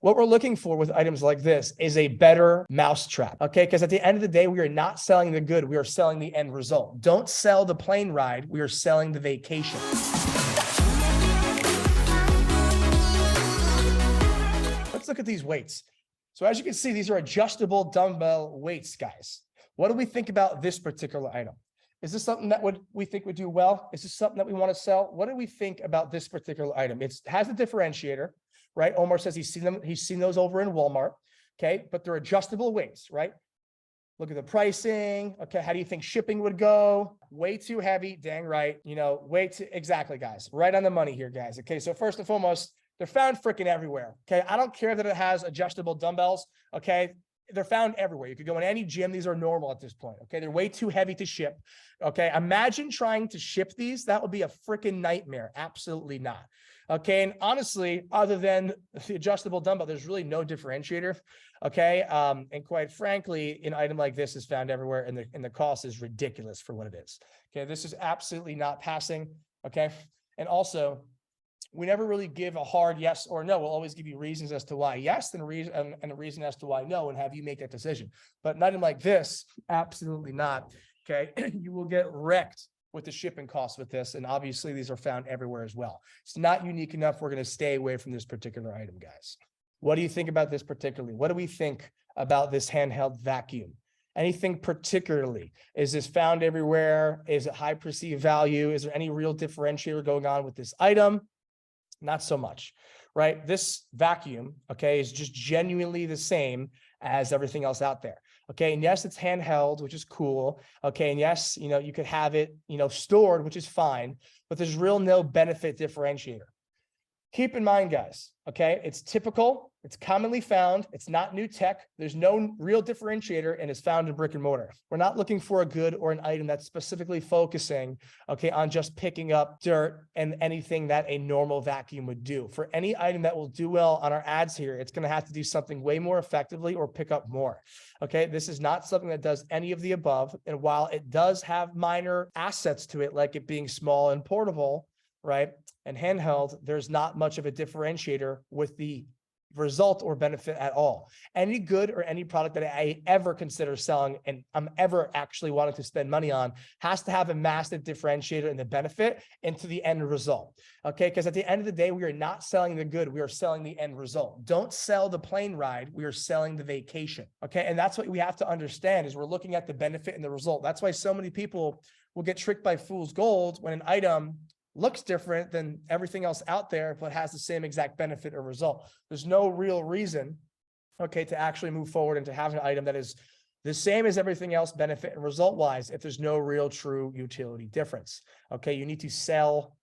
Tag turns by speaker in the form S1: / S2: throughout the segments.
S1: What we're looking for with items like this is a better mousetrap, okay? Because at the end of the day, we are not selling the good, we are selling the end result. Don't sell the plane ride, we are selling the vacation. Let's look at these weights. So as you can see, these are adjustable dumbbell weights, guys. What do we think about this particular item? Is this something that we think would do well? Is this something that we want to sell? What do we think about this particular item? It has a differentiator, right? Omar says he's seen those over in Walmart, okay? But they're adjustable weights, right? Look at the pricing. Okay, how do you think shipping would go? Way too heavy, dang right. You know, way too, exactly, guys. Right on the money here, guys. Okay, so first and foremost, they're found freaking everywhere, okay? I don't care that it has adjustable dumbbells, okay? They're found everywhere. You could go in any gym. These are normal at this point, okay? They're way too heavy to ship, okay? Imagine trying to ship these. That would be a freaking nightmare. Absolutely not, okay? And honestly, other than the adjustable dumbbell, there's really no differentiator, okay? And quite frankly, an item like this is found everywhere, and the cost is ridiculous for what it is, okay? This is absolutely not passing, okay? And also, we never really give a hard yes or no. We'll always give you reasons as to why yes and a reason as to why no, and have you make that decision. But an item like this, absolutely not, okay? You will get wrecked with the shipping costs with this, and obviously these are found everywhere as well. It's not unique enough. We're going to stay away from this particular item, guys. What do you think about this particularly? What do we think about this handheld vacuum? Anything particularly? Is this found everywhere? Is it high perceived value? Is there any real differentiator going on with this item? Not so much, right? This vacuum, okay, is just genuinely the same as everything else out there. Okay, and yes, it's handheld, which is cool. Okay, and yes, you know, you could have it, you know, stored, which is fine, but there's real no benefit differentiator. Keep in mind, guys, okay, it's typical, it's commonly found, it's not new tech, there's no real differentiator, and it's found in brick and mortar. We're not looking for a good or an item that's specifically focusing, okay, on just picking up dirt and anything that a normal vacuum would do. For any item that will do well on our ads here, it's going to have to do something way more effectively or pick up more, okay? This is not something that does any of the above, and while it does have minor assets to it, like it being small and portable, right, and handheld, there's not much of a differentiator with the result or benefit at all. Any good or any product that I ever consider selling and I'm ever actually wanting to spend money on has to have a massive differentiator in the benefit into the end result. Okay, because at the end of the day, we are not selling the good, we are selling the end result. Don't sell the plane ride, we are selling the vacation. Okay, and that's what we have to understand is we're looking at the benefit and the result. That's why so many people will get tricked by fool's gold when an item looks different than everything else out there, but has the same exact benefit or result. There's no real reason, okay, to actually move forward and to have an item that is the same as everything else, benefit and result wise, if there's no real true utility difference. Okay, you need to sell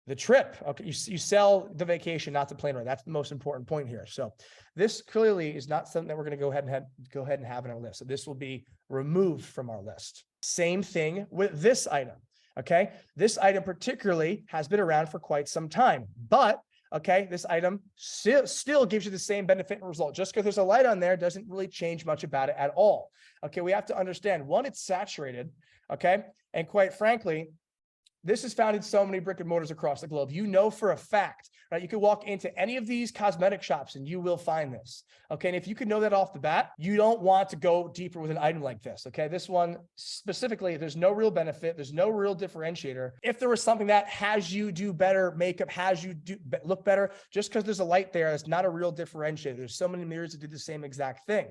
S1: the trip. Okay, you sell the vacation, not the plane ride. That's the most important point here. So this clearly is not something that we're going to go ahead and have on our list. So this will be removed from our list. Same thing with this item. Okay, this item particularly has been around for quite some time, but okay, this item still gives you the same benefit and result. Just because there's a light on there doesn't really change much about it at all. Okay, we have to understand, one, it's saturated, okay, and quite frankly, this is found in so many brick and mortars across the globe. You know for a fact, right? You can walk into any of these cosmetic shops and you will find this. Okay, and if you can know that off the bat, you don't want to go deeper with an item like this. Okay, this one specifically, there's no real benefit. There's no real differentiator. If there was something that has you do better makeup, has you look better, just because there's a light there, it's not a real differentiator. There's so many mirrors that do the same exact thing.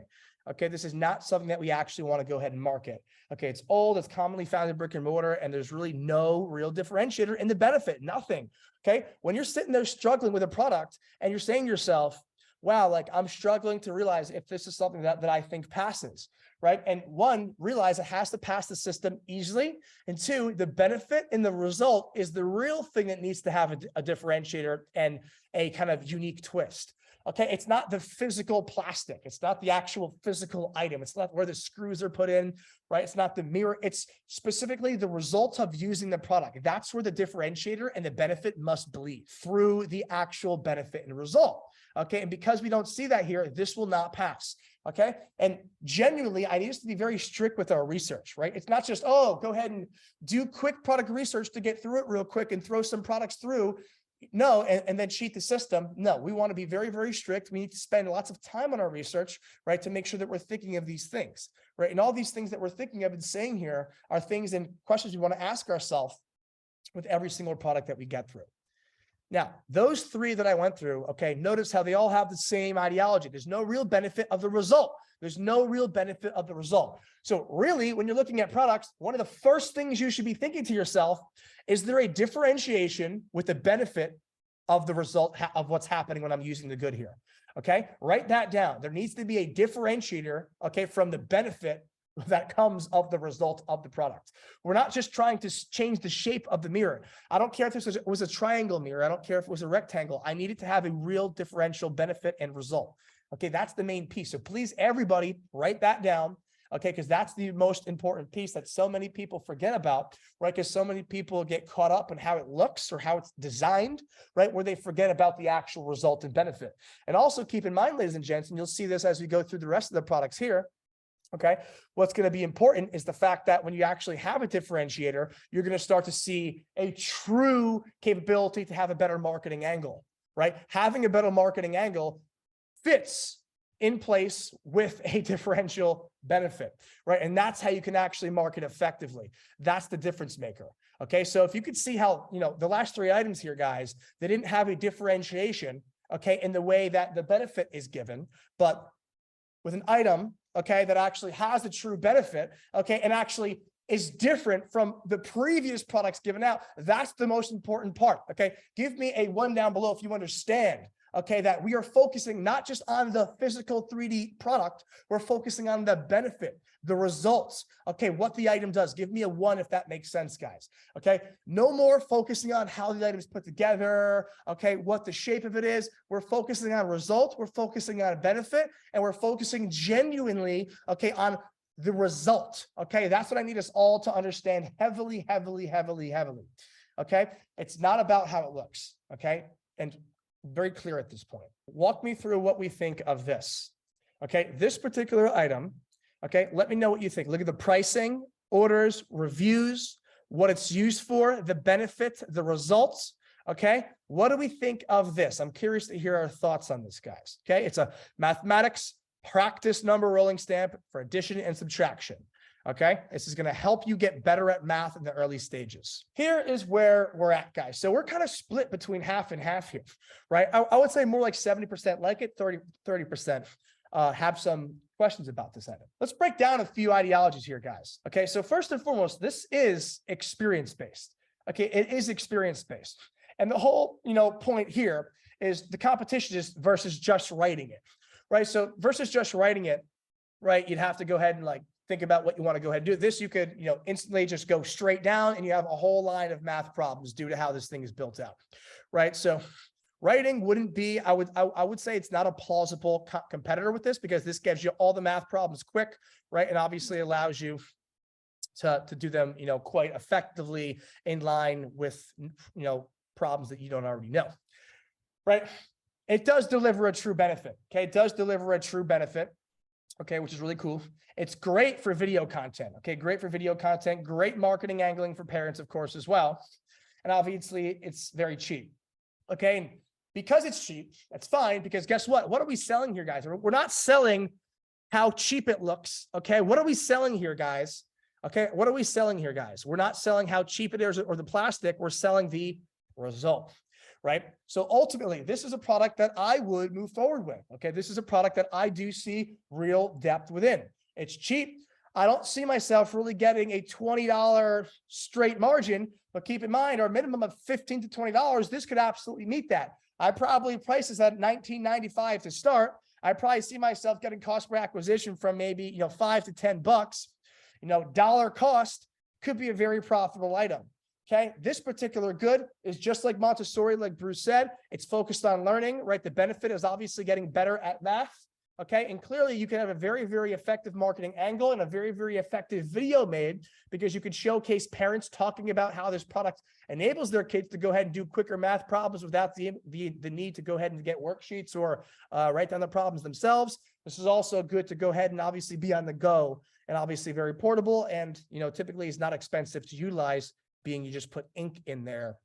S1: Okay, this is not something that we actually want to go ahead and market. Okay, it's old, it's commonly found in brick and mortar, and there's really no real differentiator in the benefit, nothing. Okay, when you're sitting there struggling with a product and you're saying to yourself, wow, like I'm struggling to realize if this is something that I think passes, right? And one, realize it has to pass the system easily. And two, the benefit and the result is the real thing that needs to have a differentiator and a kind of unique twist. Okay, it's not the physical plastic. It's not the actual physical item. It's not where the screws are put in, right? It's not the mirror. It's specifically the result of using the product. That's where the differentiator and the benefit must bleed through the actual benefit and result. Okay, and because we don't see that here, this will not pass. Okay, and genuinely, I need us to be very strict with our research, right? It's not just, oh, go ahead and do quick product research to get through it real quick and throw some products through. No, and then cheat the system. No, we want to be very, very strict. We need to spend lots of time on our research, right, to make sure that we're thinking of these things, right? And all these things that we're thinking of and saying here are things and questions we want to ask ourselves with every single product that we get through. Now, those three that I went through, okay, notice how they all have the same ideology. There's no real benefit of the result. There's no real benefit of the result. So really, when you're looking at products, one of the first things you should be thinking to yourself, is there a differentiation with the benefit of the result of what's happening when I'm using the good here? Okay, write that down. There needs to be a differentiator, okay, from the benefit that comes of the result of the product. We're not just trying to change the shape of the mirror. I don't care if this was a triangle mirror. I don't care if it was a rectangle. I need it to have a real differential benefit and result. Okay, that's the main piece. So please, everybody, write that down. Okay, because that's the most important piece that so many people forget about, right? Because so many people get caught up in how it looks or how it's designed, right? Where they forget about the actual result and benefit. And also keep in mind, ladies and gents, and you'll see this as we go through the rest of the products here. Okay, what's going to be important is the fact that when you actually have a differentiator, you're going to start to see a true capability to have a better marketing angle, right? Having a better marketing angle fits in place with a differential benefit, right? And that's how you can actually market effectively. That's the difference maker. Okay, so if you could see how, the last three items here, guys, they didn't have a differentiation, okay, in the way that the benefit is given, but with an item, okay, that actually has a true benefit, okay, and actually is different from the previous products given out. That's the most important part, okay? Give me a 1 down below if you understand, okay, that we are focusing not just on the physical 3D product, we're focusing on the benefit, the results, okay, what the item does. Give me a 1 if that makes sense, guys, okay? No more focusing on how the item is put together, okay, what the shape of it is. We're focusing on results, we're focusing on benefit, and we're focusing genuinely, okay, on the result, okay? That's what I need us all to understand heavily, heavily, heavily, heavily, okay? It's not about how it looks, okay? And very clear at this point. Walk me through what we think of this, okay? This particular item, okay? Let me know what you think. Look at the pricing, orders, reviews, what it's used for, the benefit, the results, okay? What do we think of this? I'm curious to hear our thoughts on this, guys, okay? It's a mathematics practice number rolling stamp for addition and subtraction. Okay, this is going to help you get better at math in the early stages. Here is where we're at, guys. So we're kind of split between half and half here, right? I would say more like 70% like it, 30% have some questions about this item. Let's break down a few ideologies here, guys. Okay, so first and foremost, this is experience-based. Okay, it is experience-based. And the whole, point here is the competition is versus just writing it, right? So versus just writing it, right, you'd have to go ahead and think about what you want to go ahead and do. This, you could, instantly just go straight down and you have a whole line of math problems due to how this thing is built out, right? So writing wouldn't be, I would say it's not a plausible competitor with this, because this gives you all the math problems quick, right? And obviously allows you to do them, quite effectively in line with, problems that you don't already know, right? It does deliver a true benefit. Okay. It does deliver a true benefit. Okay, which is really cool. It's great for video content. Okay, great for video content, great marketing angling for parents, of course, as well. And obviously, it's very cheap. Okay, and because it's cheap, that's fine, because guess what? What are we selling here, guys? We're not selling how cheap it looks. Okay, what are we selling here, guys? Okay, what are we selling here, guys? We're not selling how cheap it is or the plastic. We're selling the result. Right? So ultimately, this is a product that I would move forward with. Okay. This is a product that I do see real depth within. It's cheap. I don't see myself really getting a $20 straight margin, but keep in mind our minimum of $15 to $20. This could absolutely meet that. I probably price this at $19.95 to start. I probably see myself getting cost per acquisition from maybe, $5 to $10. Dollar cost could be a very profitable item. Okay, this particular good is just like Montessori, like Bruce said, it's focused on learning, right? The benefit is obviously getting better at math. Okay, and clearly you can have a very, very effective marketing angle and a very, very effective video made, because you could showcase parents talking about how this product enables their kids to go ahead and do quicker math problems without the need to go ahead and get worksheets or write down the problems themselves. This is also good to go ahead and obviously be on the go, and obviously very portable, and typically is not expensive to utilize, being you just put ink in there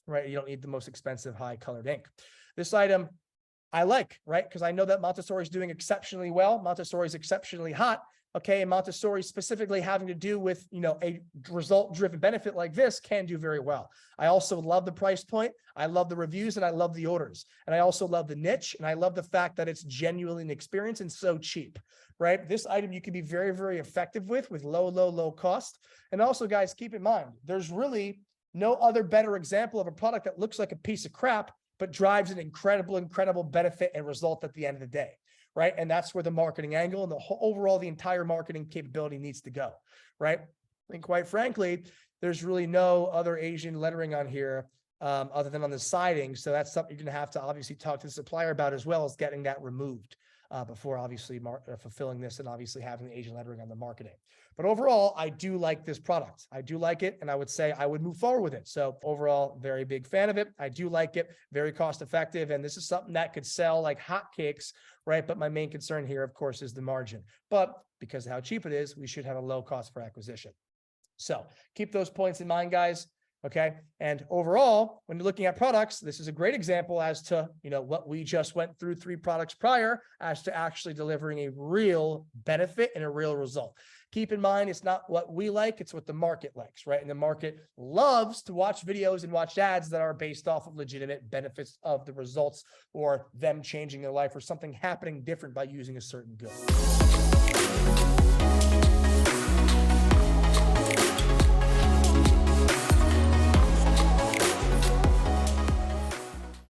S1: right? You don't need the most expensive high colored ink. This item I like, right? Because I know that Montessori is doing exceptionally well. Montessori is exceptionally hot. Okay, and Montessori specifically having to do with, a result-driven benefit like this can do very well. I also love the price point. I love the reviews and I love the orders. And I also love the niche and I love the fact that it's genuinely an experience and so cheap, right? This item you can be very, very effective with low cost. And also, guys, keep in mind, there's really no other better example of a product that looks like a piece of crap, but drives an incredible benefit and result at the end of the day. Right. And that's where the marketing angle and the entire marketing capability needs to go. Right. And quite frankly, there's really no other Asian lettering on here other than on the siding. So that's something you're going to have to obviously talk to the supplier about, as well as getting that removed before obviously fulfilling this and obviously having the Asian lettering on the marketing. But overall, I do like this product. I do like it. And I would say I would move forward with it. So overall, very big fan of it. I do like it. Very cost effective. And this is something that could sell like hotcakes, right? But my main concern here, of course, is the margin. But because of how cheap it is, we should have a low cost per acquisition. So keep those points in mind, guys. Okay. And overall, when you're looking at products, this is a great example as to, what we just went through 3 products prior as to actually delivering a real benefit and a real result. Keep in mind, it's not what we like, it's what the market likes, right? And the market loves to watch videos and watch ads that are based off of legitimate benefits of the results or them changing their life or something happening different by using a certain good.